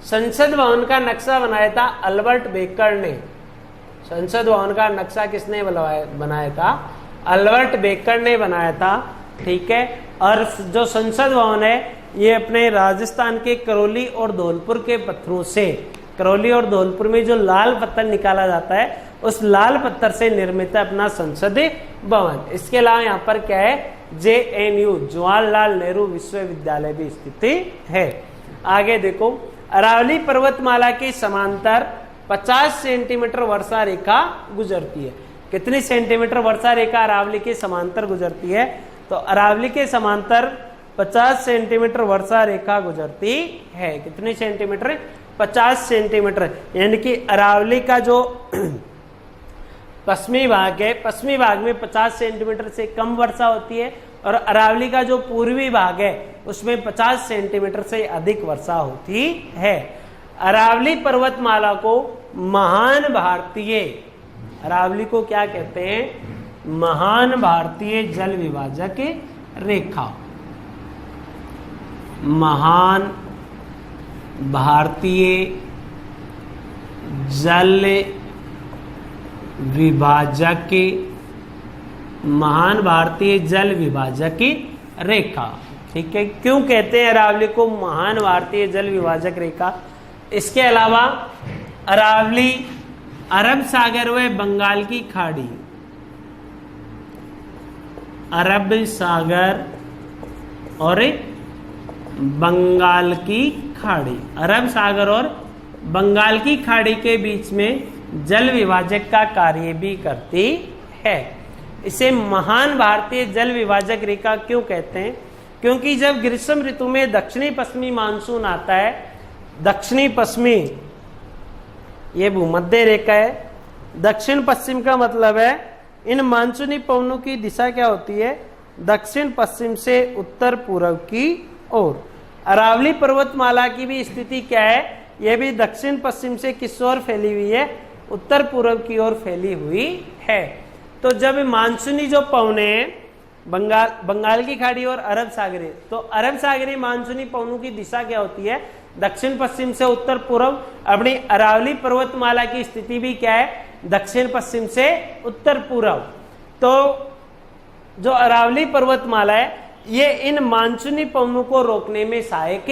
A: संसद भवन का नक्शा बनाया था अल्बर्ट बेकर ने। संसद भवन का नक्शा किसने बनाया था? अल्बर्ट बेकर ने बनाया था। ठीक है, और जो संसद भवन है ये अपने राजस्थान के करौली और धौलपुर के पत्थरों से, करौली और धौलपुर में जो लाल पत्थर निकाला जाता है उस लाल पत्थर से निर्मित है अपना संसद भवन। इसके अलावा यहाँ पर क्या है? JNU, जवाहरलाल नेहरू विश्वविद्यालय भी स्थित है। आगे देखो, अरावली पर्वतमाला के समांतर 50 सेंटीमीटर वर्षा रेखा गुजरती है। कितनी सेंटीमीटर वर्षा रेखा अरावली के समांतर गुजरती है? तो अरावली के समांतर 50 सेंटीमीटर वर्षा रेखा गुजरती है। कितनी सेंटीमीटर? 50 सेंटीमीटर। यानी कि अरावली का जो पश्चिमी भाग है, पश्चिमी भाग में 50 सेंटीमीटर से कम वर्षा होती है, और अरावली का जो पूर्वी भाग है उसमें 50 सेंटीमीटर से अधिक वर्षा होती है। अरावली पर्वतमाला को महान भारतीय, अरावली को क्या कहते हैं? महान भारतीय जल विभाजक रेखा। महान भारतीय जल विभाजक, महान भारतीय जल विभाजक रेखा। ठीक है, क्यों कहते हैं अरावली को महान भारतीय जल विभाजक रेखा? इसके अलावा अरावली अरब सागर व बंगाल की खाड़ी, अरब सागर और बंगाल की खाड़ी, अरब सागर और बंगाल की खाड़ी के बीच में जल विभाजक का कार्य भी करती है। इसे महान भारतीय जल विभाजक रेखा क्यों कहते हैं? क्योंकि जब ग्रीष्म ऋतु में दक्षिणी पश्चिमी मानसून आता है, दक्षिणी पश्चिमी ये भूमध्य रेखा है, दक्षिण पश्चिम का मतलब है इन मानसूनी पवनों की दिशा क्या होती है? दक्षिण पश्चिम से उत्तर पूर्व की ओर। अरावली पर्वतमाला की भी स्थिति क्या है? यह भी दक्षिण पश्चिम से किस ओर फैली हुई है? उत्तर पूर्व की ओर फैली हुई है। तो जब मानसूनी जो पवने बंगाल की खाड़ी और अरब सागरी, तो अरब सागरी मानसूनी पवनों की दिशा क्या होती है? दक्षिण पश्चिम से उत्तर पूर्व। अपनी अरावली पर्वतमाला की स्थिति भी क्या है? दक्षिण पश्चिम से उत्तर पूर्व। तो जो अरावली पर्वतमाला है ये इन मानसूनी पवनों को रोकने में सहायक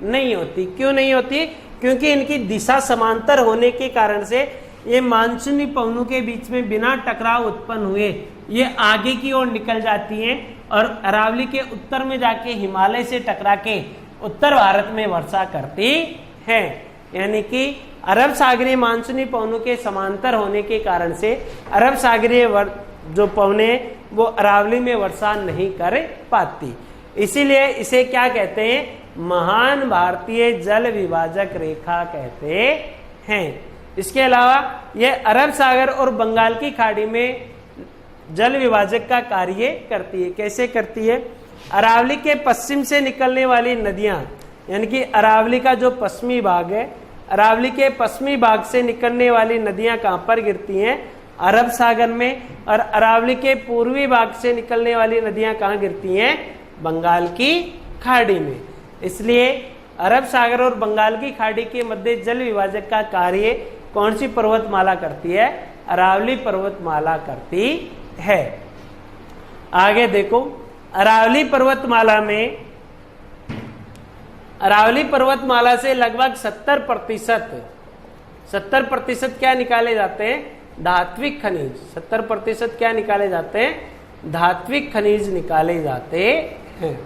A: नहीं होती। क्यों नहीं होती? क्योंकि इनकी दिशा समांतर होने के कारण से ये मानसूनी पवनों के बीच में बिना टकराव उत्पन्न हुए ये आगे की ओर निकल जाती हैं और अरावली के उत्तर में जाके हिमालय से टकरा के उत्तर भारत में वर्षा करती हैं। यानी कि अरब सागरीय मानसूनी पवनों के समांतर होने के कारण से अरब सागरीय जो पवनें वो अरावली में वर्षा नहीं कर पाती, इसीलिए इसे क्या कहते हैं, महान भारतीय जल विभाजक रेखा कहते हैं। इसके अलावा यह अरब सागर और बंगाल की खाड़ी में जल विभाजक का कार्य करती है। कैसे करती है, अरावली के पश्चिम से निकलने वाली नदियां, यानी कि अरावली का जो पश्चिमी भाग है, अरावली के पश्चिमी भाग से निकलने वाली नदियां कहां पर गिरती हैं, अरब सागर में, और अरावली के पूर्वी भाग से निकलने वाली नदियां कहां गिरती हैं, बंगाल की खाड़ी में। इसलिए अरब सागर और बंगाल की खाड़ी के मध्य जल विभाजक का कार्य कौन सी पर्वतमाला करती है, अरावली पर्वतमाला करती है। आगे देखो, अरावली पर्वतमाला से लगभग 70% क्या निकाले जाते हैं, धात्विक खनिज। 70% क्या निकाले जाते हैं, धात्विक खनिज निकाले जाते हैं।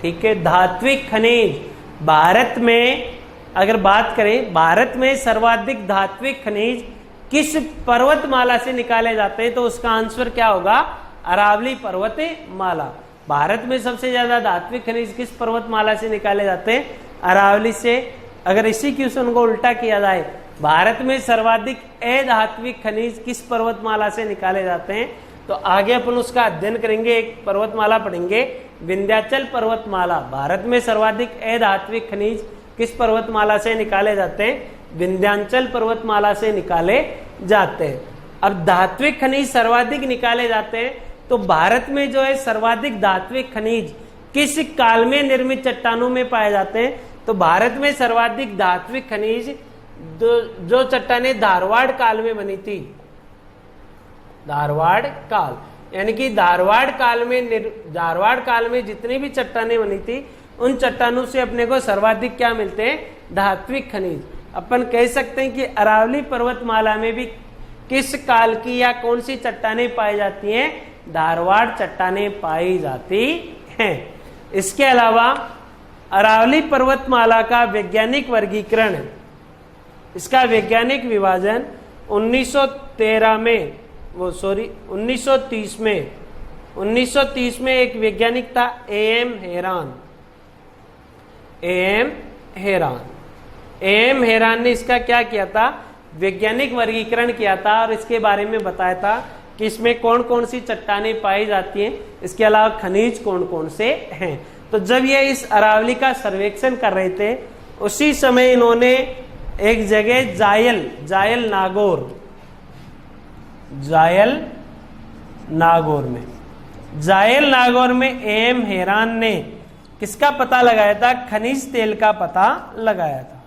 A: ठीक है, धात्विक खनिज भारत में अगर बात करें, भारत में सर्वाधिक धात्विक खनिज किस पर्वतमाला से निकाले जाते हैं, तो उसका आंसर क्या होगा, अरावली पर्वतमाला। भारत में सबसे ज्यादा धात्विक खनिज किस पर्वतमाला से निकाले जाते हैं, अरावली से। अगर इसी क्वेश्चन को उल्टा किया जाए, भारत में सर्वाधिक अधात्विक खनिज किस पर्वतमाला से निकाले जाते हैं, तो आगे अपन उसका अध्ययन करेंगे, एक पर्वतमाला पढ़ेंगे, विंध्याचल पर्वतमाला। भारत में सर्वाधिक अधात्विक खनिज किस पर्वतमाला से निकाले जाते हैं, विंध्याचल पर्वतमाला से निकाले जाते हैं। अब धात्विक खनिज सर्वाधिक निकाले जाते हैं, तो भारत में जो है सर्वाधिक धात्विक खनिज किस काल में निर्मित चट्टानों में पाए जाते हैं, तो भारत में सर्वाधिक धात्विक खनिज जो चट्टानें धारवाड़ काल में बनी थी, धारवाड़ काल, यानी कि धारवाड़ काल में जितनी भी चट्टानें बनी थी, उन चट्टानों से अपने को सर्वाधिक क्या मिलते हैं, धात्विक खनिज। अपन कह सकते हैं कि अरावली पर्वतमाला में भी किस काल की या कौन सी चट्टानें पाई जाती हैं, धारवाड़ चट्टानें पाई जाती हैं। इसके अलावा अरावली पर्वतमाला का वैज्ञानिक वर्गीकरण, इसका वैज्ञानिक विभाजन 1930 में एक वैज्ञानिक था एएम हेरान ने इसका क्या किया था, वैज्ञानिक वर्गीकरण किया था, और इसके बारे में बताया था कि इसमें कौन कौन सी चट्टानें पाई जाती हैं, इसके अलावा खनिज कौन कौन से हैं। तो जब ये इस अरावली का सर्वेक्षण कर रहे थे, उसी समय इन्होंने एक जगह जायल नागौर में एम हेरान ने किसका पता लगाया था, खनिज तेल का पता लगाया था।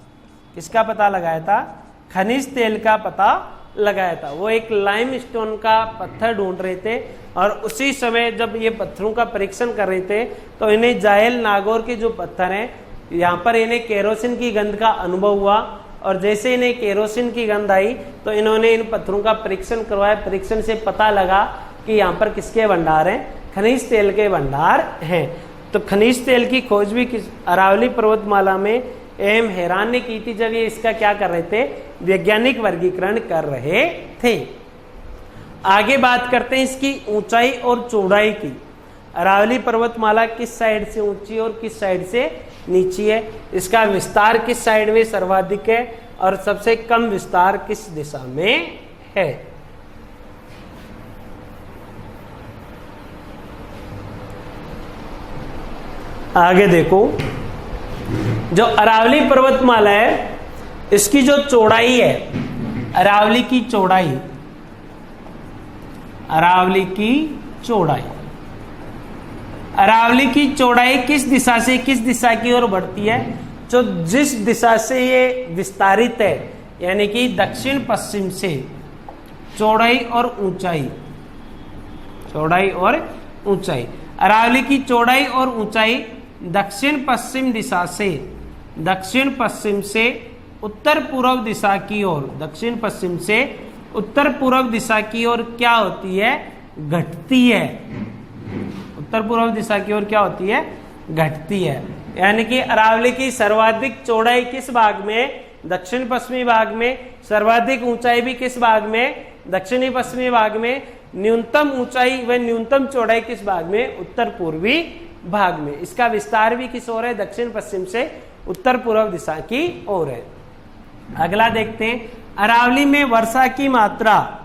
A: किसका पता लगाया था, खनिज तेल का पता लगाया था। वो एक लाइमस्टोन का पत्थर ढूंढ रहे थे, और उसी समय जब ये पत्थरों का परीक्षण कर रहे थे, तो इन्हें जायल नागौर के जो पत्थर हैं, यहाँ पर इन्हें केरोसिन की गंध का अनुभव हुआ, और जैसे इन्हें केरोसिन की गंध आई, तो इन्होंने इन पत्थरों का परीक्षण करवाया। परीक्षण से पता लगा कि यहाँ पर किसके भंडार हैं, खनिज तेल के भंडार हैं। तो खनिज तेल की खोज भी अरावली पर्वतमाला में एम हेरान ने की थी, जब ये इसका क्या कर रहे थे, वैज्ञानिक वर्गीकरण कर रहे थे। आगे बात करते हैं इसकी ऊंचाई और चौड़ाई की। अरावली पर्वतमाला किस साइड से ऊंची और किस साइड से नीची है, इसका विस्तार किस साइड में सर्वाधिक है, और सबसे कम विस्तार किस दिशा में है। आगे देखो, जो अरावली पर्वतमाला है, इसकी जो चौड़ाई है, अरावली की चौड़ाई किस दिशा से किस दिशा की ओर बढ़ती है, जो जिस दिशा से ये विस्तारित है, यानी कि दक्षिण पश्चिम से चौड़ाई और ऊंचाई, अरावली की चौड़ाई और ऊंचाई दक्षिण पश्चिम से उत्तर पूर्व दिशा की ओर, क्या होती है, घटती है। उत्तर पूर्व दिशा की ओर क्या होती है, घटती है। यानी कि अरावली की सर्वाधिक चौड़ाई किस भाग में, दक्षिण पश्चिमी भाग में, सर्वाधिक ऊंचाई भी किस भाग में, दक्षिणी पश्चिमी भाग में, न्यूनतम ऊंचाई व न्यूनतम चौड़ाई किस भाग में, उत्तर पूर्वी भाग में। इसका विस्तार भी किस ओर है, दक्षिण पश्चिम से उत्तर पूर्व दिशा की ओर है। अगला देखते हैं, अरावली में वर्षा की मात्रा,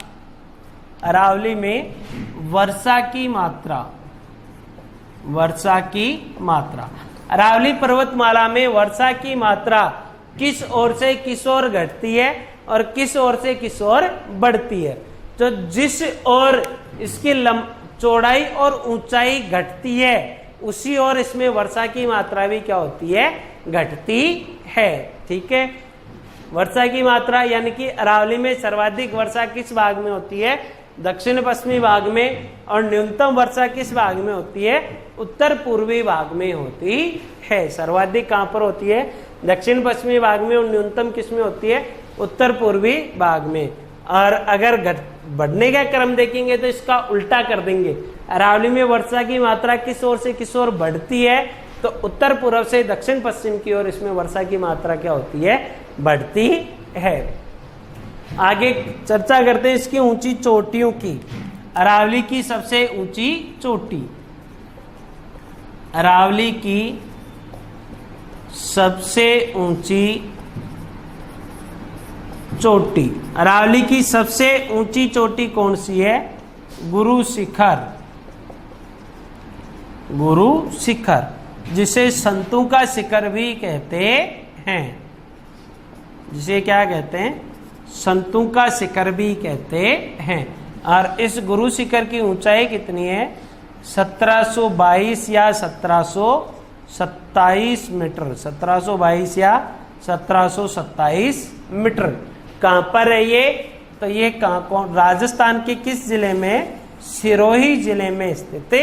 A: अरावली में वर्षा की मात्रा, वर्षा की मात्रा, अरावली पर्वतमाला में वर्षा की मात्रा किस ओर से किस ओर घटती है और किस ओर से किस ओर बढ़ती है। तो जिस ओर इसकी चौड़ाई और ऊंचाई घटती है उसी ओर इसमें वर्षा की मात्रा भी क्या होती है, घटती है। ठीक है, वर्षा की मात्रा यानी कि अरावली में सर्वाधिक वर्षा किस भाग में होती है, दक्षिण पश्चिमी भाग में, और न्यूनतम वर्षा किस भाग में होती है, उत्तर पूर्वी भाग में होती है। सर्वाधिक कहां पर होती है, दक्षिण पश्चिमी भाग में, और न्यूनतम किस में होती है, उत्तर पूर्वी भाग में। और अगर बढ़ने का क्रम देखेंगे तो इसका उल्टा कर देंगे, अरावली में वर्षा की मात्रा किस ओर से किस ओर बढ़ती है, तो उत्तर पूर्व से दक्षिण पश्चिम की ओर इसमें वर्षा की मात्रा क्या होती है, बढ़ती है। आगे चर्चा करते हैं इसकी ऊंची चोटियों की। अरावली की सबसे ऊंची चोटी, अरावली की सबसे ऊंची चोटी, अरावली की सबसे ऊंची चोटी कौन सी है, गुरु शिखर, गुरु शिखर, जिसे संतों का शिखर भी कहते हैं, जिसे क्या कहते हैं, संतों का शिखर भी कहते हैं। और इस गुरु शिखर की ऊंचाई कितनी है, 1722 या 1727 मीटर, 1722 या 1727 मीटर। कहां पर है ये, तो ये कौन, राजस्थान के किस जिले में, सिरोही जिले में स्थित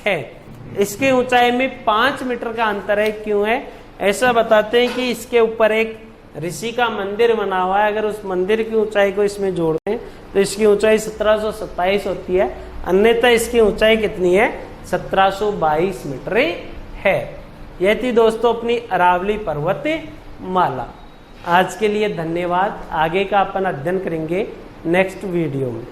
A: है। इसकी ऊंचाई में 5 मीटर का अंतर है। क्यों है ऐसा, बताते हैं कि इसके ऊपर एक ऋषि का मंदिर बना हुआ है। अगर उस मंदिर की ऊंचाई को इसमें जोड़ दें तो इसकी ऊंचाई 1727 होती है, अन्यथा इसकी ऊंचाई कितनी है, 1722 मीटर है। यह थी दोस्तों अपनी अरावली पर्वत माला। आज के लिए धन्यवाद। आगे का अपन अध्ययन करेंगे नेक्स्ट वीडियो में।